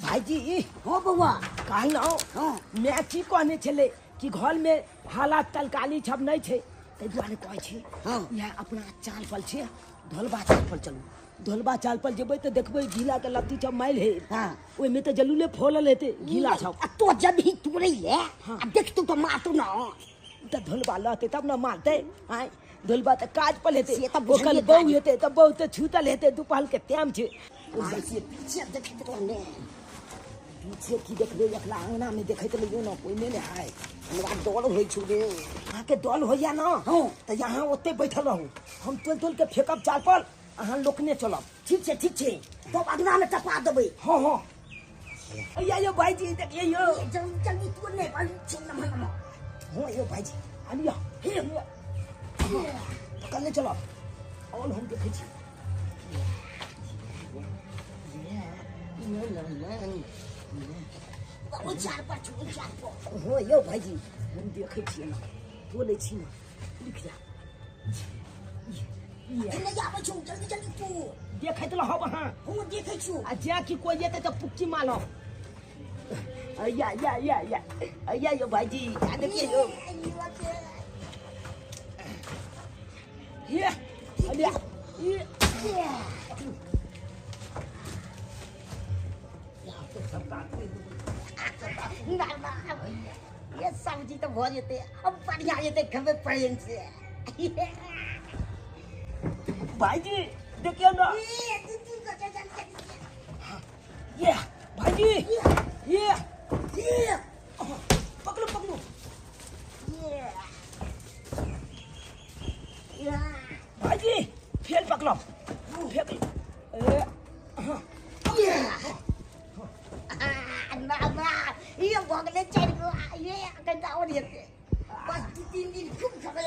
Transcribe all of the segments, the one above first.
भाईजी हो बउआ कहलौ मैं की कहने छले कि घर में हालात तलकाली छब नहीं छे तै दुआरे कहै छी यह अपना चाल पल छे ढोलबा चाल पल चलू ढोलबा चाल पल जेबै त देखबै गीला के लत्ती छब माइल हे ओइ में त जलूले फोलल हेते गीला छब तो जब ही तू रही है अब देख तू तो मार तू ना त ढोलबा लते तब ना मारते आय ढोलबा त काज पल हेते से तब ओकल बहु हेते त बहु त छूतल हेते दुपहर के टाइम छे पीछे देख तो ने पीछे की देखबे एकला अंगना में देखैत रहियो ना कोई ने हाय हमरा डर होई छु रे अहाँ के दल होइया ना त यहाँ ओते बैठल रहू हम तोल के फेकब चाल पर अहाँ लोकने चलब ठीक छे तो अंगना में टपा देबै हां अय्या यो भाईजी देखिए यो जल्दी जल्दी तू ने बल छिन न हां यो भाईजी आलिया हे पकड़ने चलब और हम देखै छी वो चार पर हो यो भाईजी हम देखे छिए ना बोले छी ना लिख जा नहीं आबै छु जल्दी जल्दी तू देखैत रहब हां हम देखै छु आ जा कि कोई जेते त पुक्की मालो अय्या यो भाईजी आ देखिए यो ये अलिया ये सब्जी तो भो जेते अब बढ़िया जेते खबे पड़न से भाईजी देखिए ना ये भाईजी ये पकड़ो भाईजी फेल पकड़ो फेल ना ये भगले चढ़ गो ये कंटा और जेते बस 3 दिन खूब खबे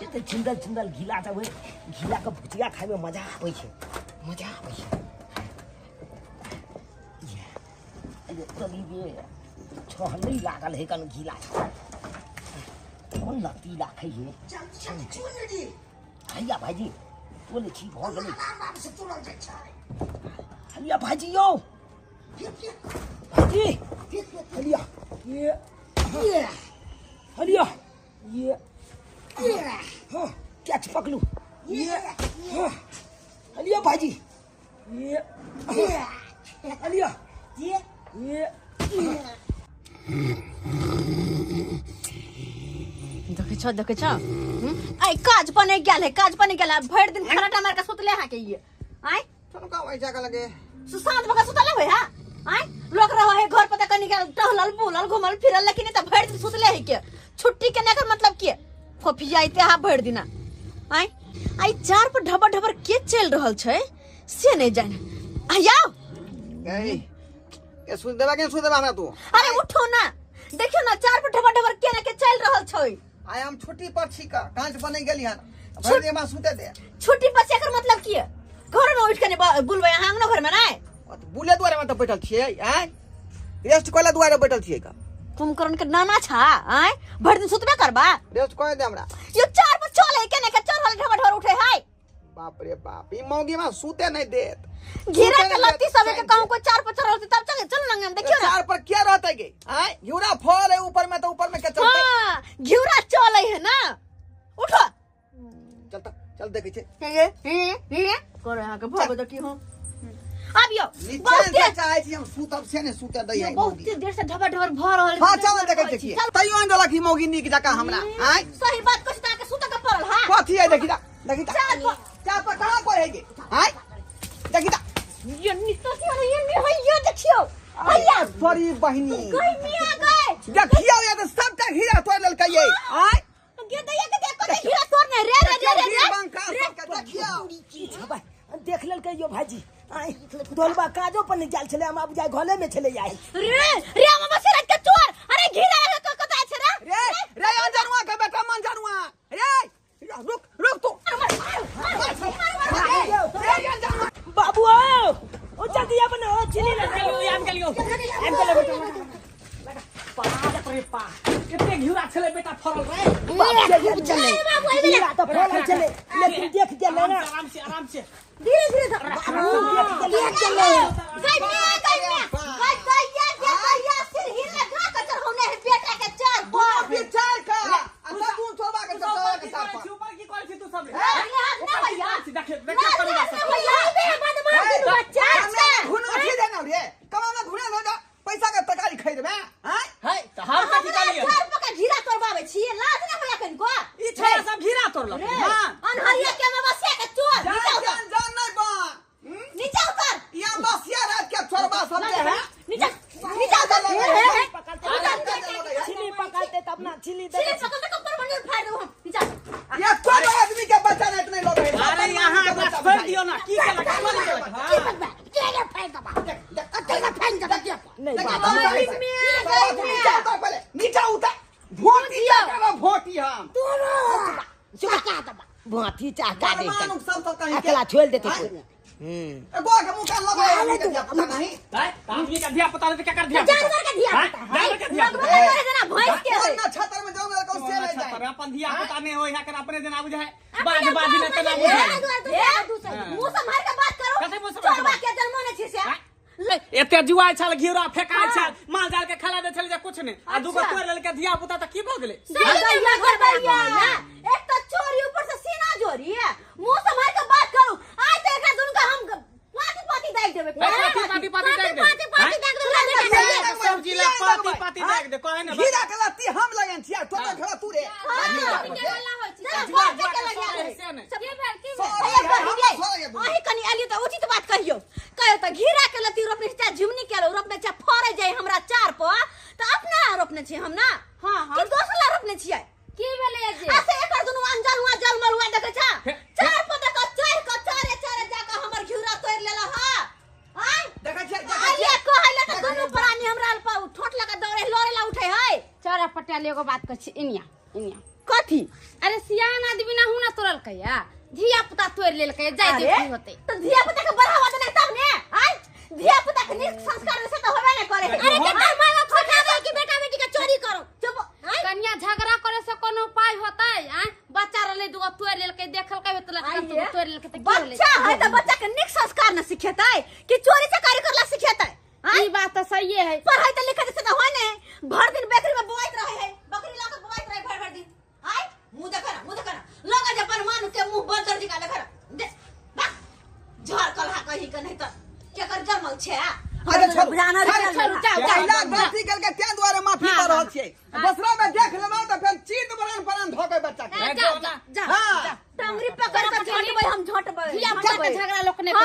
एते छिंदल घिला सब घिला के भुजिया खाए में मजा आवे छे ये तली बे छहली लागल है कन घिला कौन लत्ती लाखे है चल चुन दी भैया भाईजी बोले छी भ गेलै नाम से तुरंत छै हलिया भाईजी यो भाईजी हलिया ये हलिया ये हाँ कैच पकड़ू ये हलिया भाईजी ये हलिया ये देखे छ आई काज पने गेल है भर दिन खराटा मार के सुतले हा के ये आई चलो का वैसा का लगे सुशांत बका सुतले होय हा आई लोग रहो है घर पता कनी के टहलल बुलल घुमल फिरल लेकिन त भर दिन सुतले है के छुट्टी के नेकर मतलब के फोफी आइते हा भर दिन आई चार पर ढबर के चल रहल छै से नहीं जाने आया गई के सुन देबा हमरा तू अरे उठो ना देखियो ना चार पर ढबर के ने के चल रहल छै आई हम छुट्टी पर छी का कांच बने गेली हन भर दिन में सुते दे छुट्टी पर से एकर मतलब की घर में उठ के बुलबै आंगनो घर में नहीं बुले द्वारे में तो बैठल छिए आई रेस्ट कोला द्वारे बैठल छिए का कुंभकर्ण के नाना छा आई भर दिन सुतबे करबा रेस्ट कोय दे हमरा यो चार पर चले के ने के चढ़ल ढबर उठे है बाप रे बाप ई मौगी में सूते नहीं देत घेरा के लत्ती सबे के कहूं को चार पर चढ़ल तब चल ना हम देखियो ना चार पर क्या रहते गे आई घिउरा फल है ऊपर में तो ऊपर में के चलते हां घिउरा चले है ना उठो चल देखे छे ये करे हा के भगो तो की हो अब यो नीचे चाहे छी हम सूतब से ने सूते दई है बहुत देर से ढबर भ रहल हां चल देखे छी तइयो अंदर की मौगी नीक जका हमरा आई सही बात कछ ता के सूत के पड़ल हां कथि है देखि चार पर कहां कोई है गे आई देखि ये नितो ये देखियो भैया सॉरी बहिनी गई मिया गए देखियो ये तो सबका हीरा तोड़ लेल कहिए आई गे दैया के देख को हीरा तोड़ने रे बंका सबका देखियो देख लेल कहियो भाईजी आई ढोलबा काजो पर नहीं जाल छले हम अब जाय घले में छले आई रे मामा सिरत के चोर अरे घिरा के कता छै रे अंजनुआ के बेटा मंजनुआ रे रुक तू बाबू ओ जल्दी अपन चिली लगा लो आम के लियो बेटा पा रे पा कितने घिरा चले बेटा फरल रे चले हीरा तो फल चले लेकिन देख के लेना आराम से धीरे धीरे देख चले सिर हिलने का कचर होने है बेटा के चार अभी चार का अच्छा तू छोड़ा के चला के साथ ऊपर की कौन सी तू सब ना भैया देख करेगा सब बच्चा घुना छी देना रे कमाना घुना न जा पैसा के तकारी खै देबे हैं है तो हम का निकालिए 4 रुपया का घीरा तोड़बावे छी लाज ना होया कनको ई छोरा सब घिरा तोड़ल हां अनहरिया के में बसिया के चोर जान नहीं बा नीचे उतर या बसिया रात के छोरबा सब दे है नीचे उतर छिली पकड़ते तब ना छिली दे सिले पकड़ के ऊपर मंडल फाड़ दो हम नीचे ये कोई आदमी के बच्चा नहीं लोग है अरे यहां बस छोड़ दियो ना की के लगा हां केले फेंक दबा अकेला फेंक दबा नहीं पहले नीचे उतर भोटिया का भोटी हम चुका दबा भाती चाका दे मानुम सब कहीं अकेला छोड़ देते एगो के मुंह कान लगा पता नहीं है आदमी का धिया पता नहीं क्या कर दिया जानवर का धिया जानवर का धिया लगभग जना भैंस के है ना छतर में जाऊंगा कौन से ले जाए अपन धिया पता नहीं हो यहाँ कर अपने दिन आबू जाए बाजी में तो ना बुझाए मुंह संभाल के बात करो कते मुंह संभाल के चोरबा के जन्म ने छी से एते जुआ छल घिरा फेकाय छल माल जाल के खला दे छल जे कुछ नहीं आ दूगो तोड़ लेल के धिया पुता त की भ गेलै एक तो चोरी ऊपर से सीना जोरी है मुंह संभाल के बात करो आज तो एकरा दुन का हम पाती देख देबे पाती देख दे सब जिला पाती देख दे कहे ना हीरा के लत्ती हम लगन छिया तो खड़ा तू रे अही कनी एली त उचित बात कहियो कहे त घीरा के लती रोपने छ झुमनी के रोपने छ फरे जाय हमरा चार प त अपना रोपने छी हम ना हां कि दोसला रोपने छियै की भेलै जे ऐसे एकर दुनु अंजल हुआ जलमल हुआ देखे छ चार प देख चारे जाके हमर घिरा तोड़ लेला ह आय देखै छै आइए कहले त दुनु प्राणी हमरा अल्पा ठोट लगा दौड़े लड़े ला उठे है चौरा पटियाली एगो बात कर छी इनिया कथी अरे सियान आदमी ना हुना तोड़ल कया धिया पुता तोड़ लेल कया जाय दे की होते तो धिया पुता के बढ़ावा देने तब ने आय धिया पुता के निक संस्कार से तो होबे नहीं करे अरे केकर मां बाप खटावे कि बेटा बेटी के चोरी करो चुप कन्या झगड़ा करे से कोनो उपाय होतै आ बच्चा रहले दुगो तोड़ लेल के देखल के तोड़ लेल के त बच्चा है तो बच्चा के निक संस्कार न सिखेतै कि चोरी से कार्य करला सिखेतै ई बात तो सही है पढ़ाई त लिखै से तो होय ने भर दिन बेकरी में बोआइत रहे है बकरी ला के बोआइत रहे भर दिन आय मुंह देखा लगा जपन मान के मुंह बंद कर दिखा देखा दे झर कलहा कहि के नहीं त केकर जमल छे अरे सब जाना पहला गलती करके क्या द्वारा माफी कर रहल छियै दूसरा में देख लेबो त फिर चीत बरन धोके बच्चा के जा हां टंगरी पकड़ के झटबै हम झटबै धिया पुता के झगड़ा लोक ने कर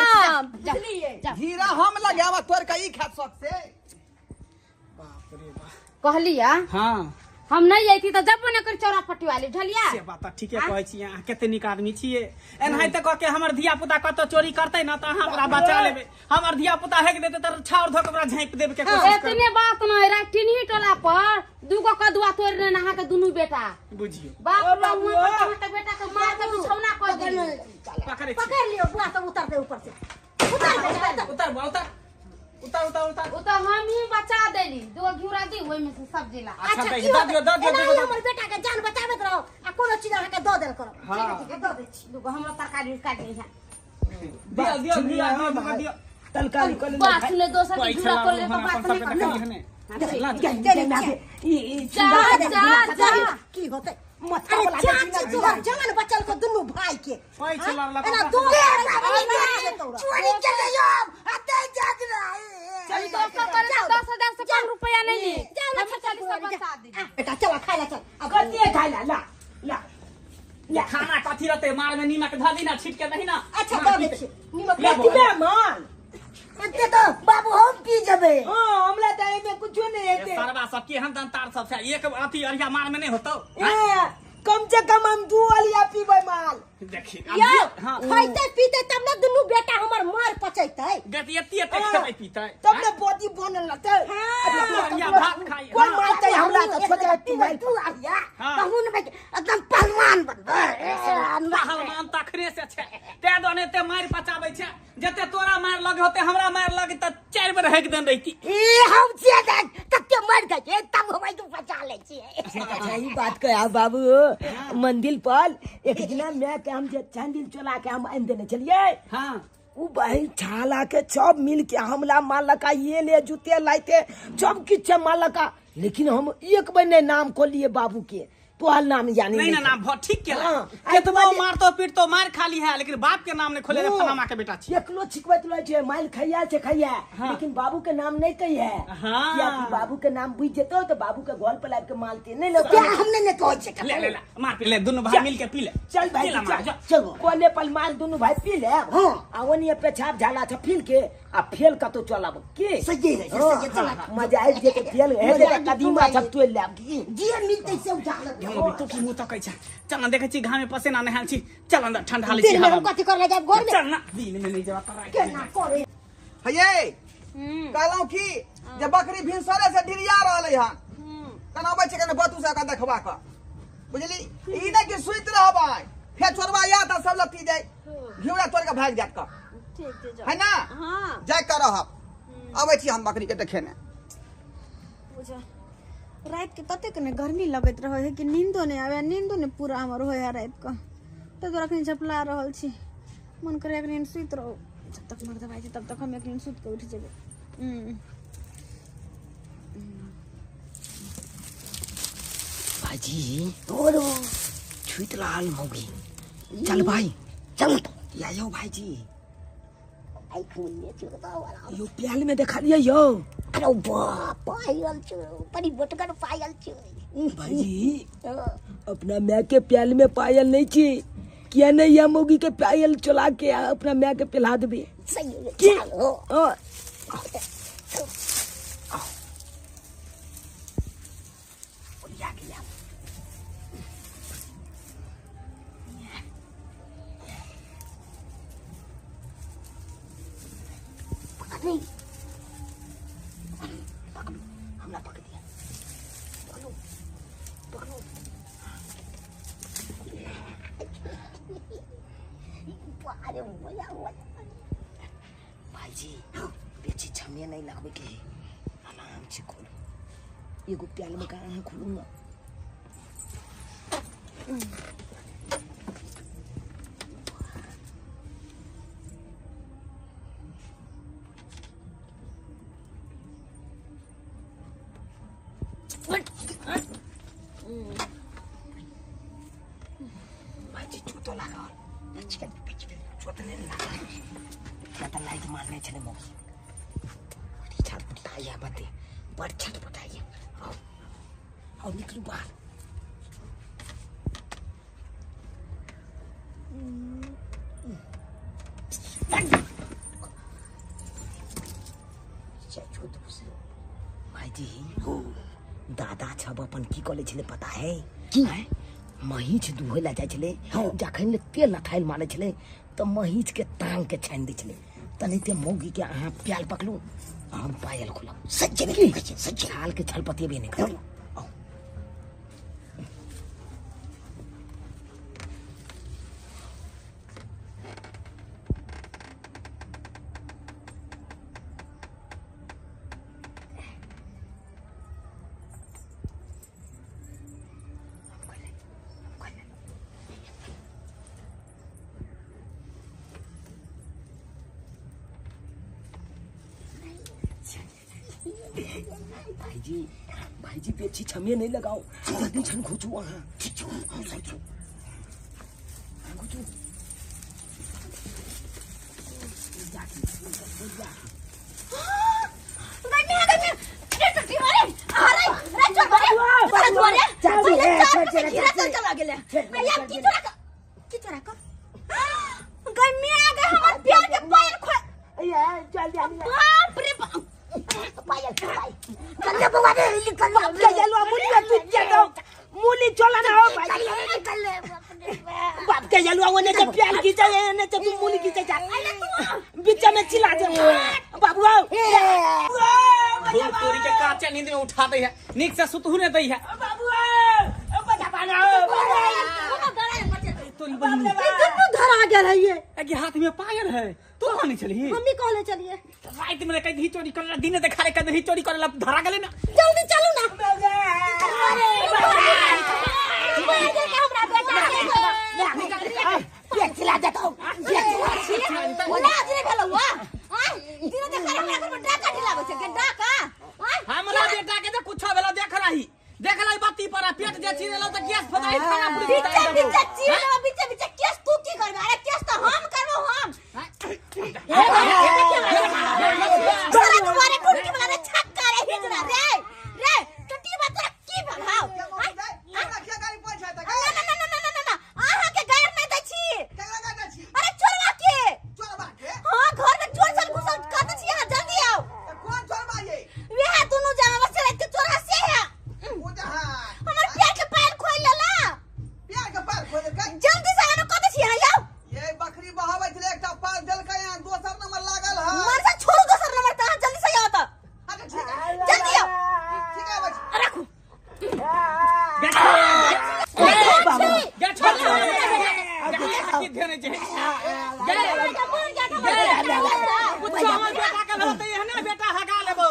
बुझलिए हीरा हम लगावा तोर कई खात सक से बाप रे बाप कहलिया हां हम नहीं आइती त जब ने कर चौरा पटियाली ढलिया से बात ठीके कहै छी अहाँ कते निक आदमी छियै एनाहि त कह के हमर धिया पुता कत चोरी करतै न त अहाँ ओकरा बचा लेबै हमर धिया पुता हेक देतै त छाउर धक ओकरा झाँप देब के कोशिश करबै इतने बात न राटिनी टोला पर दुगो कदुआ तोड़ ले नहा के दुनु बेटा बुझियो बाप रे हुआ त बेटा के मार के बिछौना कर दियो पकड़े छी पकड़ लियो बुआ तो उतर दे ऊपर से उतर ओ तो हम ही बचा देली दो घुरा दी ओइ में से सब जिला अच्छा की दे दियो हमर बेटा के जान बचाबत रहो आ कोनो चीज के दो देल करो हां दो दे छी दुगो हमरा तरकारी काट दी है दियो तलकारी कर बात सुने दोसर के घुरा कर ले तो बात नहीं कर की होते मच्छा वाला जवान बच्चल को दुनु भाई के एना दो चोरी के ले आते जाग रहा है चल तो का करे 10,000 से कम रुपया नहीं है हम 40 से बता दी बेटा चला खा ले चल अब कतिए खाइला ला खाना कथी रहते मार में नीमक ध दी ना छिट के नहीं ना अच्छा दो दे छी निमक कितना मान एते तो बाबू हम पी जबे हां हमला त एमे कुछ नहीं हेते सरवा सब के हम दंतार सब से एक अथी अरिया मार में नहीं होतो कम से कम हम 2 अलिया पीबै माल देखी यो हां खाइते पीते तब न दुनु बेटा हमर मार पचैतै गति एते खेबै पीतै तब न बोती बनल रहतै अरिया भात खाई कोन मारतै हमरा त छोटे पीबै तू आया कहूं न एकदम पहलवान पहलवान बनबे पहलवान तखने से छै ते दोने ते मार पचाबै छै जते तोरा मार लगे होते हमरा मार लगे त 4 बेर हेक देन रहिती हम जे तते मर गए तब हम तो बचा ले छिए सही बात कह बाबू मंदिर पर एक दिन मैं के हम जे चंदिल चला के हम आन देने चलिए हां उ बहन छाला के सब मिल के हमला मालका ये ले जूते लाइते सब किछ मालका लेकिन हम एक बार ने नाम को लिए बाबू के तोहर नाम जानी नहीं ना नाम बहुत ठीक केला हाँ, केतबो मारतो पीटतो मार खाली है लेकिन बाप के नाम ने खोले रे फनामा के बेटा छी एकलो छिकबैत रहे छे माइल खैया छे खैया हाँ। लेकिन बाबू के नाम नहीं कही है हाँ। क्या कि बाबू के नाम बुझ जेतो तो बाबू के गोल पे लाग के मालते नहीं लो क्या हमने ने कहो छे ले ले ले मार पी ले दोनों भाई मिल के पी ले चल भाई चल मार, चल जा। चलो कोले पर मार दोनों भाई पी ले हाँ। आवनी पेछाब झाला छ फील के आ फेल का तो चलाब के सही है सही चला मजा आई जे के फेल हे जे कदीमा सब तो ले जे मिलते से उठा ले तो की मुंह तकै छै चल ना देखे छी घाम में पसीना नहाल छी चल अंदर ठंडा ले छी दिन में हवा हम कथि कर ले जाब घर में चल ना दिन में नहीं जवा तोरा के ना करे हये कहलौं की जे बकरी भिनसरे से डिरिया रहलै हन कनाबै छै कने बतू से का देखबा का बुझली ई नै कि सुइत रहबै फेर चोरबा या त सब लत्ती जाय घिउरा तोड़ के भाग जात का ठीक छै जा है ना हां जाय कर रहब आबै छी हम बकरी के देखे ने बुझा रात के तते कने गर्मी लगत रहे है कि नींदो नहीं आवे नींदो नहीं पूरा हमर होय है रात का तो तोरा कहीं झपला रहल छी मन करे एक नींद सुत रहो जब तक मर दवाई तब तक हम एक नींद सुत के उठ जेबे भाजी ओरो छुइत लाल मौगी चल भाई चल तो यो भाईजी आई खून ने चुता वाला यो प्याल में देखा लिया यो अरे बाप पायल छ बड़ी बटकर पायल छ भाईजी अपना मैं के प्याल में पायल नहीं छी किया नहीं या मोगी के पायल चला के अपना मैं के पिला देबे सही है की चलो या गया नहीं पकड़ो हमला पकड़ दिया पकड़ो पकड़ो अरे मजा भाईजी बेची छमिया नहीं लगबे के आराम से खोलो एगो प्याल में कहाँ खोलूंगा भाईजी चूतो लगा चोट नहीं लगा क्या तो लाइट मारने चले मोगी छटपटाइए बते बड़ छटपटाइए आओ निकलू बाहर भाईजी दादा छब अपन की कॉले छले पता है की महीच दुहे ला जाय छले जखन ले तेल लठाइल मारे छले तो महीच के टांग के छान दै छले तनी ते मौगी के अहाँ प्याल पकलू हम पायल खुलब सच्चे में सच्चे छाल के छलपतिए भी नहीं कर भाईजी भाईजी पेची छमिया नहीं लगाओ जल्दी छन खोचू वहाँ खोचू मूली चला ना हो भाई बाप के जलवा वो ने जब प्याल की जाए ने जब मूली की जाए बीच में चिल्ला दे बाबू तोरी के काचे नींद में उठा दे है नीक से सुतहु ने दई है बाबू बजा पाना तोरी बहिनी दोनों धरा गेल है ये कि हाथ में पायल है तू कहां चली मम्मी कहले चलिए रात में कहीं चोरी कर दिन देखा रे कहीं चोरी कर धरा गेले ना जल्दी चलू ना पेट चिल्ला देता हूँ हमरा बेटा के कुछ भेला देख रही बाती पर पेट जे छी देलो त गैस फदाई खाना केस तू की करबा अरे केस तो हम करबो हम सारा तुम्हारे कुंडी वाला रे छक्का रे हिजरा रे रे टटी बात की भगाओ हमरा के गाड़ी पहुंचा त ना आहा के गायर नहीं दै छी केला गाड़ी छी अरे चोरवा के हां घर में चोर सल घुसल कत छी यहां जल्दी आओ कौन चोरबा ये वे दोनों जामा बस रे चोरा से है वो जहां हमर पैर के पैर खोल लेला प्यार के पार खोल के जल्दी से आनो कत छी यहां आओ ये बकरी बहावे छले एकटा पार देल के यहां दोसर नंबर लागल है मर से छोड़ दोसर नंबर ता जल्दी से आओ त अच्छा ठीक है जल्दी आओ ठीक है बच्ची रखो बेटा हगा लेबो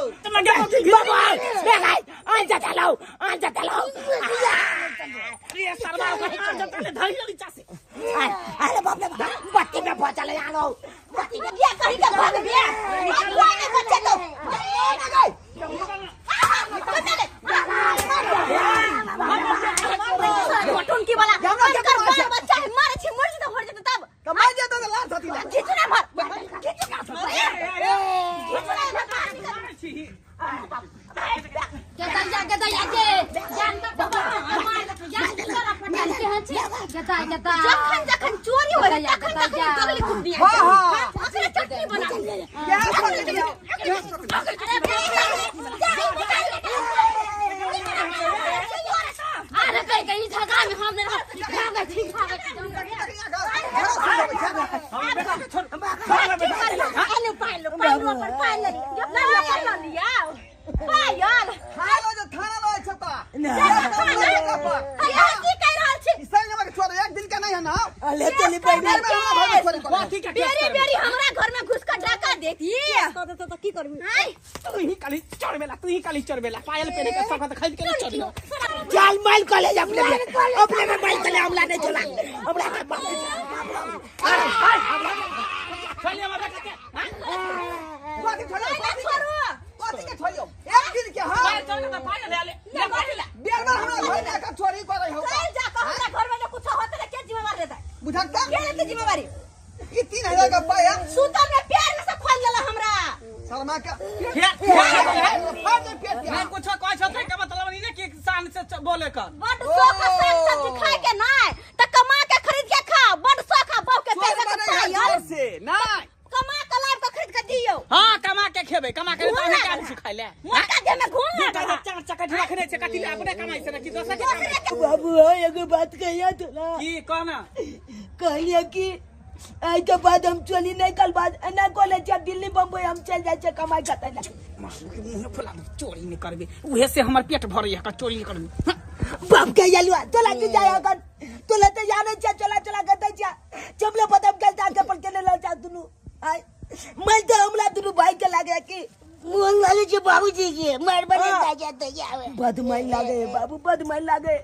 अरे बाप रे बत्ती में पहुंचा ले आलो ये कहीं का भाग गया कोई नहीं बच्चे तो बटन की वाला कर बच्चा है मारे छी मर तो हो जते तब कमाई जेतो त लाल थती लाल खींचना मत खींचना गदा याके जान तो बाबा मार जान तोरा पटल के हछी गदा जखन चोरी हो तखन गगली कुंडी हां अरे चटनी बना गैस पकड़ दिया अरे कहीं झगड़ा में हमने भागा ठीक पायल खालो जो थाना लो छता इसन जमा के छोड़ एक दिन का नहीं है ना अरे चली पहले बेरी बेरी हमरा घर में घुस कर डाका देती तो की करबी तू ही काली चोरबेला पायल पहने के सब खरीद के चोरी चल माइल कॉलेज अपने में माइल कॉलेज हमला नहीं चला हमला चलिए हमारा बेटा बाकी छोड़ो बाकी के छोड़ियो एक दिन के हां पायल चोरी तो पायल ले ले बियार में हमरा घर में का चोरी करे हो चल जा हमरा घर में जो कुछ होता है के जिम्मेवार लेता है बुझाता के लेते जिम्मेवारी ये 3000 का पाया सूतल में प्यार में से खोल लेला हमरा शर्मा का मैं कुछ कह छथै के मतलब नहीं कि शान से बोले कर बड़ शौक साग सब्जी खाए के नहीं त कमा के खरीद के खा बड़ शौक बहू के पैसा के पायल से नहीं कमा के लाभ के खरीद के दियो हां कमा के खेबे कमा के तो क्या सिखाई ले मोटा दे में घूम ये लगा चार चकट रखने से कथि ले अपने कमाई से कि दोसर के कमाई बाबू एगो बात कहिया तोला की कहना कहिए कि आई के बाद हम चली नहीं कल बाद ना कॉलेज या दिल्ली बम्बई हम चल जाए छे कमाई करते ला मुंह फुला चोरी नहीं करबे उहे से हमर पेट भर या चोरी नहीं करबे बाप के यलुआ तोला की जाय अगर तोला तो जाने छे चला चला करते छे चमले पदम के ताके पर के ले जा दुनु आई मैं तो हमला दुनु भाई के लागे कि मोहन वाले जी बाबूजी के मार बने ताजा तो जावे बदमाई लागे बाबू बदमाई लागे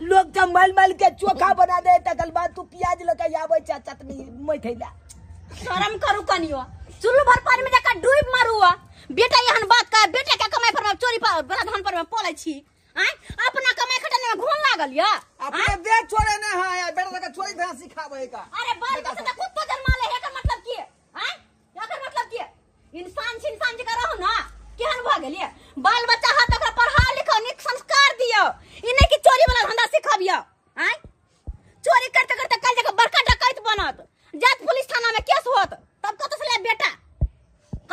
लोग तो मल के चोखा बना दे तकल बाद तू प्याज लगा आवे छे चटनी मैथैला शर्म करू कनियो चुल्लू भर पानी में जाकर डूब मारुआ बेटा यहन बात का बेटा के कमाई पर चोरी पर बड़ा धन पर में पलै छी आय अपना कमाई खटने में घून लागल या अपने दे छोड़े ना है यार बेटा का चोरी धरा सिखावे का अरे बाल के से खुद तो जन्मा ले एकर मतलब की आय एकर मतलब की इंसान छी इंसान जका रहो ना केहन भ गेलिए बाल बच्चा हाथ ओकरा पढ़ाओ लिखाओ निक संस्कार दियो ई नहीं कि चोरी वाला धंधा सिखाबियो आय चोरी करते करते कल जगह बड़का डकैत बनत जात पुलिस थाना में केस होत तब कत से ले बेटा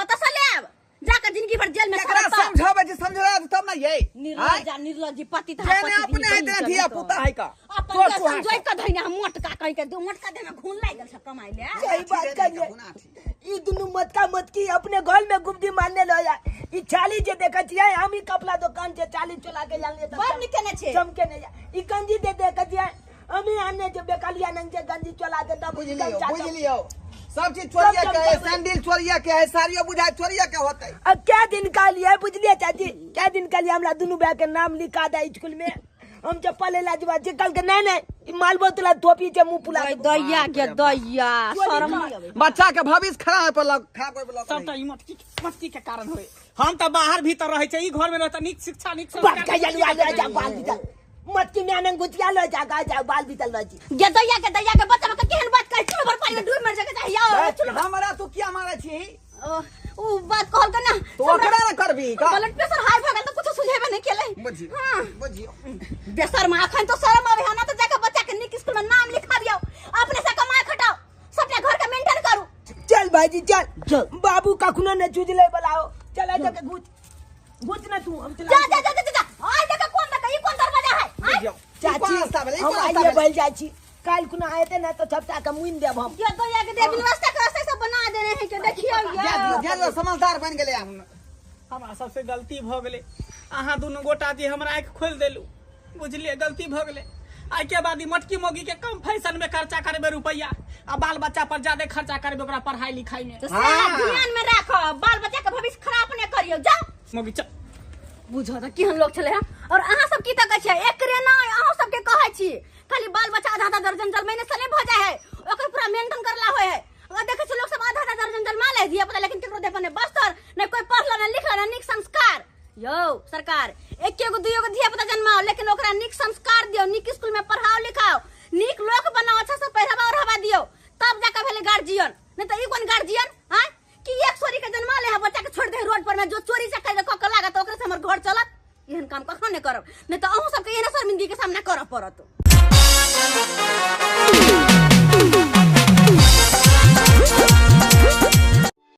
कत से लेब जाकर जिंदगी भर जेल में एकरा समझावे जे समझा तब ना ये निर्लज्जी पति था जेने अपने है ते धिया पुता है का अपन समझै के धइना मोटका कहि के दो मोटका दे में खून लाग गेल छ कमाई ले सही बात करिए ई दुनु मटका मटकी अपने घर में गुप्ती मारने लो या ई चाली जे देखै छियै हम ई कपड़ा दुकान से चाली चला के जान ले बड़ निकने छे चमके नहीं ई कंजी दे देखै छियै हमें आने जो बेकलिया नंग से गंजी चला दे तब बुझलियो सब चीज चोरिया के है, सैंडल चोरिया के है, साड़ियों बुझाए चोरिया के होते। अब क्या दिन का लिए बुझलिए चाची, क्या दिन का लिए हमरा दोनों भाई के नाम लिखा दे स्कूल में। हम चप्पल ले लाजवा जे कल के नहीं माल बोतला धोपी जे मुंह पुला दैया के दैया शर्म नहीं आवे। बच्चा के भविष्य खराब पर लग खा कोई लग सब त ई मटकी के कारण होय। हम त बाहर भीतर रहे छै, ई घर में रहत नीक शिक्षा नीक बात का जलवा ले जा बाल बीतल मटकी में आनंद गुटिया लो जा गा जा बाल बीतल लो जी गे दैया के बच्चा के केहन बात कहै चलो भर पानी में डूब मर जाके चाहिए चलो। हमरा तू क्या मारे छी? उ बात कहल के ना तो ओकरा ना करबी का? ब्लड प्रेशर हाई भ गेल त कुछ सुझेबे नहीं केले। बुझियो बेशर्म अखन तो शर्म आवे है ना, तो जाके बच्चा के निक स्कूल में नाम लिखा दियो, अपने से कमाए खटाओ, सबके घर का मेंटेन करू। चल भाईजी चल बाबू कखनो ने चुजले बुलाओ चल जाके घुच ना तू हम चला जा आय देखा कौन देखा, ई कौन दरवाजा है? बुझियो चाची हम आइए बैल जाची काल कुना आए थे ना तो छपटा का मुइन देब हम ये तो या के दे व्यवस्था कर से सब बना देने हैं के देखियो ये समझदार बन गेले हम। हमरा सबसे गलती भ गेले, अहाँ दुनू गोटा जे हमरा आँख खोल देलू, बुझलिए गलती भ गेले। आई के बाद मटकी मोगी के कम फैशन में खर्चा करबे रुपया, आ बाल बच्चा पर ज्यादा खर्चा करबे ओकरा पढ़ाई लिखाई में। तो ध्यान में रखो, बाल बच्चा के भविष्य खराब न करियो। जाओ मोगी चल बुझो त केहन लोग छले हैं, और अहाँ सब की तक छै एकरे ना अहाँ सब के कहै छी खाली बाल बच्चा आधा दर्जन जल महीने सले भ जाय है, ओकर पूरा मेंटेन करला होय है। अगर देखे छ लोग सब आधा दर्जन जल माले दिया पता, लेकिन केकरो देपन ने बस्तर ने कोई पढ़ला न लिखला न निक संस्कार। यो सरकार एकेगो दुइगो धिया पुता जन्माओ, लेकिन ओकरा निक संस्कार दियो, निक स्कूल में पढ़ाओ लिखाओ, निक लोग बनाओ, अच्छा से पहरावा और हवा दियो, तब जाके भेले गार्जियन। नहीं तो ई कोन गार्जियन हां कि एक छोरी के जन्मा ले बच्चा के छोड़ दे रोड पर में, जो चोरी से कर क लागत ओकरे से हमर घर चलत। एहन काम कखनो नहीं करब, नहीं तो अहू सबके एहन शर्मिंदगी के सामना करब पड़त।